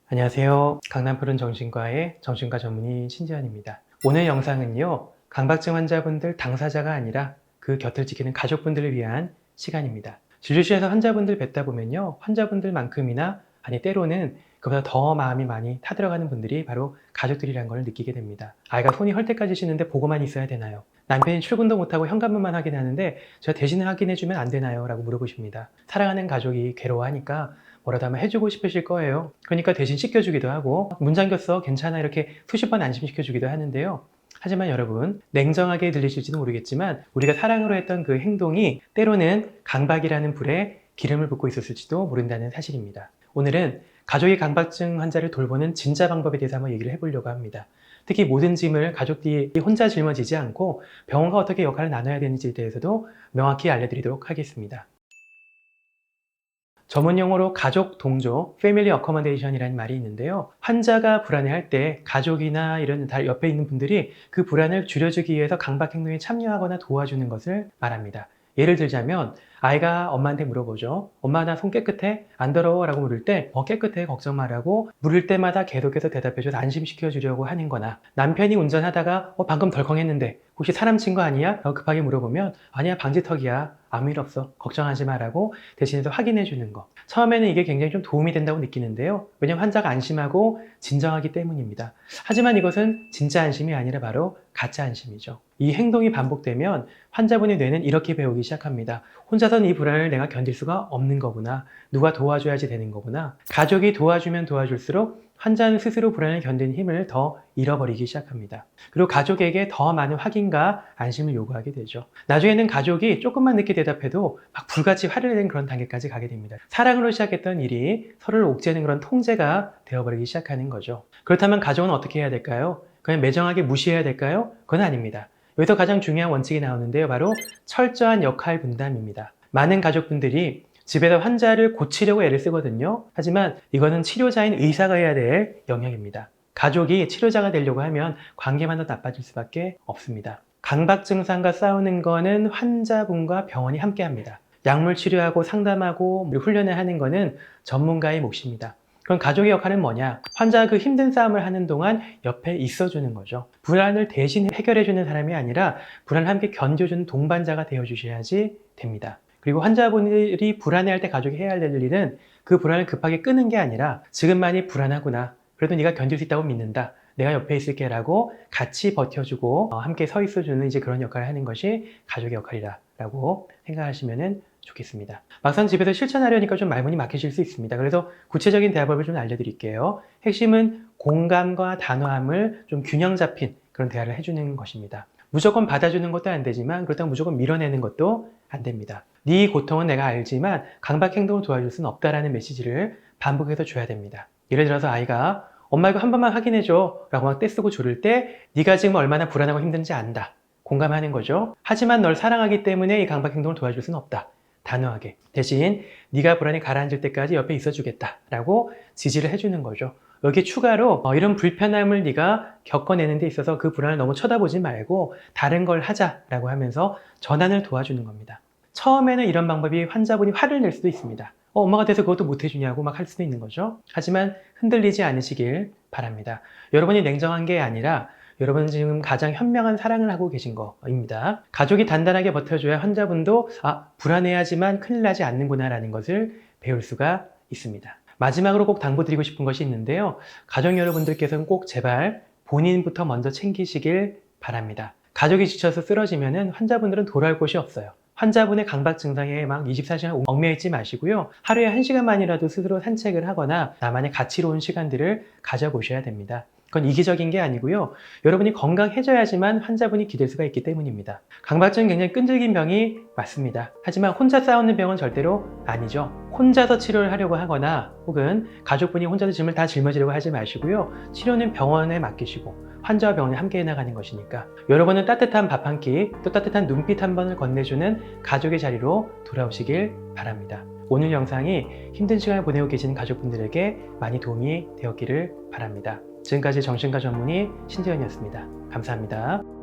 안녕하세요. 강남 푸른 정신과의 정신과 전문의 신지환입니다. 오늘 영상은요, 강박증 환자분들 당사자가 아니라 그 곁을 지키는 가족분들을 위한 시간입니다. 진료실에서 환자분들 뵙다 보면요, 환자분들만큼이나 아니 때로는 그보다 더 마음이 많이 타들어가는 분들이 바로 가족들이라는 걸 느끼게 됩니다. 아이가 손이 헐 때까지 쉬는데 보고만 있어야 되나요? 남편이 출근도 못하고 현관문만 확인하는데 제가 대신 확인해주면 안 되나요? 라고 물어보십니다. 사랑하는 가족이 괴로워하니까 뭐라도 한번 해주고 싶으실 거예요. 그러니까 대신 씻겨주기도 하고 문 잠겼어 괜찮아 이렇게 수십 번 안심시켜주기도 하는데요. 하지만 여러분, 냉정하게 들리실지도 모르겠지만 우리가 사랑으로 했던 그 행동이 때로는 강박이라는 불에 기름을 붓고 있었을지도 모른다는 사실입니다. 오늘은 가족이 강박증 환자를 돌보는 진짜 방법에 대해서 한번 얘기를 해보려고 합니다. 특히 모든 짐을 가족들이 혼자 짊어지지 않고 병원과 어떻게 역할을 나눠야 되는지에 대해서도 명확히 알려드리도록 하겠습니다. 전문 용어로 가족 동조, Family Accommodation이라는 말이 있는데요. 환자가 불안해할 때 가족이나 이런 옆에 있는 분들이 그 불안을 줄여주기 위해서 강박 행동에 참여하거나 도와주는 것을 말합니다. 예를 들자면 아이가 엄마한테 물어보죠. 엄마 나 손 깨끗해? 안 더러워? 라고 물을 때 깨끗해 걱정 말라고 물을 때마다 계속해서 대답해줘서 안심시켜 주려고 하는 거나 남편이 운전하다가 방금 덜컹했는데 혹시 사람 친 거 아니야? 라고 급하게 물어보면 아니야 방지턱이야 아무 일 없어 걱정하지 마 라고 대신해서 확인해 주는 거. 처음에는 이게 굉장히 좀 도움이 된다고 느끼는데요. 왜냐하면 환자가 안심하고 진정하기 때문입니다. 하지만 이것은 진짜 안심이 아니라 바로 가짜 안심이죠. 이 행동이 반복되면 환자분의 뇌는 이렇게 배우기 시작합니다. 혼자서는 이 불안을 내가 견딜 수가 없는 거구나. 누가 도와줘야지 되는 거구나. 가족이 도와주면 도와줄수록 환자는 스스로 불안을 견디는 힘을 더 잃어버리기 시작합니다. 그리고 가족에게 더 많은 확인과 안심을 요구하게 되죠. 나중에는 가족이 조금만 늦게 대답해도 막 불같이 화를 내는 그런 단계까지 가게 됩니다. 사랑으로 시작했던 일이 서로를 옥죄는 그런 통제가 되어버리기 시작하는 거죠. 그렇다면 가족은 어떻게 해야 될까요? 그냥 매정하게 무시해야 될까요? 그건 아닙니다. 여기서 가장 중요한 원칙이 나오는데요. 바로 철저한 역할 분담입니다. 많은 가족분들이 집에서 환자를 고치려고 애를 쓰거든요. 하지만 이거는 치료자인 의사가 해야 될 영역입니다. 가족이 치료자가 되려고 하면 관계만 더 나빠질 수밖에 없습니다. 강박 증상과 싸우는 거는 환자분과 병원이 함께 합니다. 약물 치료하고 상담하고 훈련을 하는 거는 전문가의 몫입니다. 그럼 가족의 역할은 뭐냐? 환자가 그 힘든 싸움을 하는 동안 옆에 있어주는 거죠. 불안을 대신 해결해주는 사람이 아니라 불안을 함께 견뎌주는 동반자가 되어주셔야지 됩니다. 그리고 환자분들이 불안해할 때 가족이 해야 할 일은 그 불안을 급하게 끄는 게 아니라 지금 많이 불안하구나. 그래도 네가 견딜 수 있다고 믿는다. 내가 옆에 있을게 라고 같이 버텨주고 함께 서 있어주는 이제 그런 역할을 하는 것이 가족의 역할이다 라고 생각하시면 좋겠습니다. 막상 집에서 실천하려니까 좀 말문이 막히실 수 있습니다. 그래서 구체적인 대화법을 좀 알려드릴게요. 핵심은 공감과 단호함을 좀 균형 잡힌 그런 대화를 해주는 것입니다. 무조건 받아주는 것도 안 되지만 그렇다고 무조건 밀어내는 것도 안 됩니다. 네 고통은 내가 알지만 강박 행동을 도와줄 수는 없다라는 메시지를 반복해서 줘야 됩니다. 예를 들어서 아이가 엄마 이거 한 번만 확인해줘 라고 막 떼쓰고 조를 때 네가 지금 얼마나 불안하고 힘든지 안다. 공감하는 거죠. 하지만 널 사랑하기 때문에 이 강박 행동을 도와줄 수는 없다. 단호하게. 대신 네가 불안이 가라앉을 때까지 옆에 있어주겠다 라고 지지를 해주는 거죠. 여기 추가로 이런 불편함을 네가 겪어내는 데 있어서 그 불안을 너무 쳐다보지 말고 다른 걸 하자라고 하면서 전환을 도와주는 겁니다. 처음에는 이런 방법이 환자분이 화를 낼 수도 있습니다. 엄마가 돼서 그것도 못 해주냐고 막 할 수도 있는 거죠. 하지만 흔들리지 않으시길 바랍니다. 여러분이 냉정한 게 아니라 여러분은 지금 가장 현명한 사랑을 하고 계신 거입니다. 가족이 단단하게 버텨줘야 환자분도 불안해하지만 큰일 나지 않는구나 라는 것을 배울 수가 있습니다. 마지막으로 꼭 당부드리고 싶은 것이 있는데요. 가족 여러분들께서는 꼭 제발 본인부터 먼저 챙기시길 바랍니다. 가족이 지쳐서 쓰러지면 환자분들은 돌아올 곳이 없어요. 환자분의 강박 증상에 막 24시간 얽매이지 마시고요. 하루에 1시간만이라도 스스로 산책을 하거나 나만의 가치로운 시간들을 가져보셔야 됩니다. 그건 이기적인 게 아니고요. 여러분이 건강해져야지만 환자분이 기댈 수가 있기 때문입니다. 강박증은 굉장히 끈질긴 병이 맞습니다. 하지만 혼자 싸우는 병은 절대로 아니죠. 혼자서 치료를 하려고 하거나 혹은 가족분이 혼자서 짐을 다 짊어지려고 하지 마시고요. 치료는 병원에 맡기시고 환자와 병원이 함께 해나가는 것이니까 여러분은 따뜻한 밥 한 끼, 또 따뜻한 눈빛 한 번을 건네주는 가족의 자리로 돌아오시길 바랍니다. 오늘 영상이 힘든 시간을 보내고 계시는 가족분들에게 많이 도움이 되었기를 바랍니다. 지금까지 정신과 전문의 신지연이었습니다. 감사합니다.